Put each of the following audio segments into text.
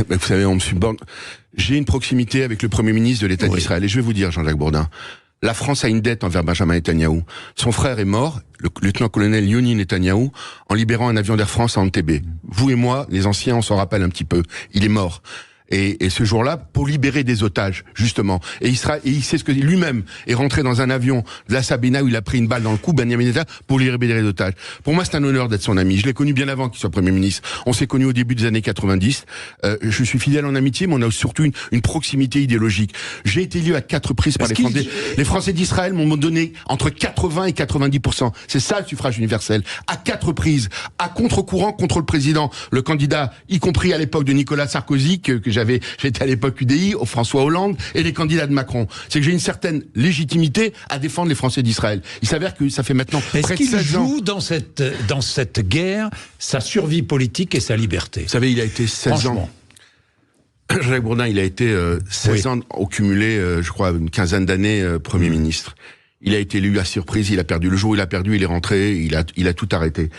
Vous savez, on me subordonne. J'ai une proximité avec le Premier ministre de l'État d'Israël. Et je vais vous dire, Jean-Jacques Bourdin, la France a une dette envers Benjamin Netanyahou. Son frère est mort, le lieutenant-colonel Yoni Netanyahou, en libérant un avion d'Air France à Entebbe. Vous et moi, les anciens, on s'en rappelle un petit peu. Il est mort. Et ce jour-là, pour libérer des otages, justement. Et il sait ce que lui-même est rentré dans un avion de la Sabena où il a pris une balle dans le cou, Benjamin Netanyahou, pour libérer des otages. Pour moi, c'est un honneur d'être son ami. Je l'ai connu bien avant qu'il soit Premier ministre. On s'est connus au début des années 90. Je suis fidèle en amitié, mais on a surtout une proximité idéologique. J'ai été élu à 4 reprises par les Français. Les Français d'Israël m'ont donné entre 80 et 90%. C'est ça le suffrage universel. À 4 reprises, à contre-courant contre le président, le candidat, y compris à l'époque de Nicolas Sarkozy, j'étais à l'époque UDI, au François Hollande, et les candidats de Macron. C'est que j'ai une certaine légitimité à défendre les Français d'Israël. Il s'avère que ça fait maintenant près de 16 ans. Est-ce qu'il joue dans cette guerre sa survie politique et sa liberté? Vous savez, il a été 16 ans. Jacques Bourdin, il a été 16 ans au cumulé, je crois, une quinzaine d'années Premier ministre. Il a été élu à surprise, il a perdu. Le jour où il a perdu, il est rentré, il a tout arrêté.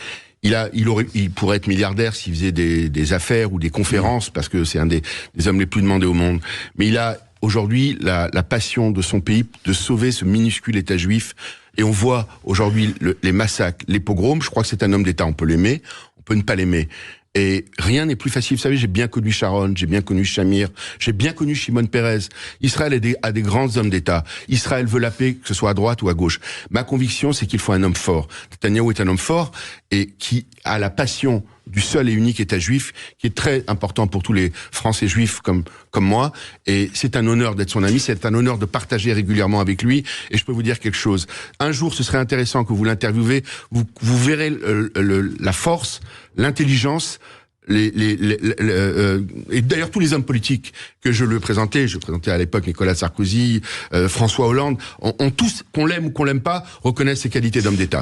Il pourrait être milliardaire s'il faisait des affaires ou des conférences, parce que c'est un des hommes les plus demandés au monde. Mais il a aujourd'hui la passion de son pays de sauver ce minuscule État juif. Et on voit aujourd'hui les massacres, les pogroms. Je crois que c'est un homme d'État. On peut l'aimer, on peut ne pas l'aimer. Et rien n'est plus facile. Vous savez, j'ai bien connu Sharon, j'ai bien connu Shamir, j'ai bien connu Shimon Peres. Israël a des grands hommes d'État. Israël veut la paix, que ce soit à droite ou à gauche. Ma conviction, c'est qu'il faut un homme fort. Netanyahou est un homme fort et qui a la passion du seul et unique État juif, qui est très important pour tous les Français juifs comme moi. Et c'est un honneur d'être son ami, c'est un honneur de partager régulièrement avec lui. Et je peux vous dire quelque chose. Un jour, ce serait intéressant que vous l'interviewez. Vous verrez la force, l'intelligence, et d'ailleurs tous les hommes politiques que je présentais à l'époque Nicolas Sarkozy, François Hollande, ont tous, qu'on l'aime ou qu'on l'aime pas, reconnaissent ses qualités d'homme d'État.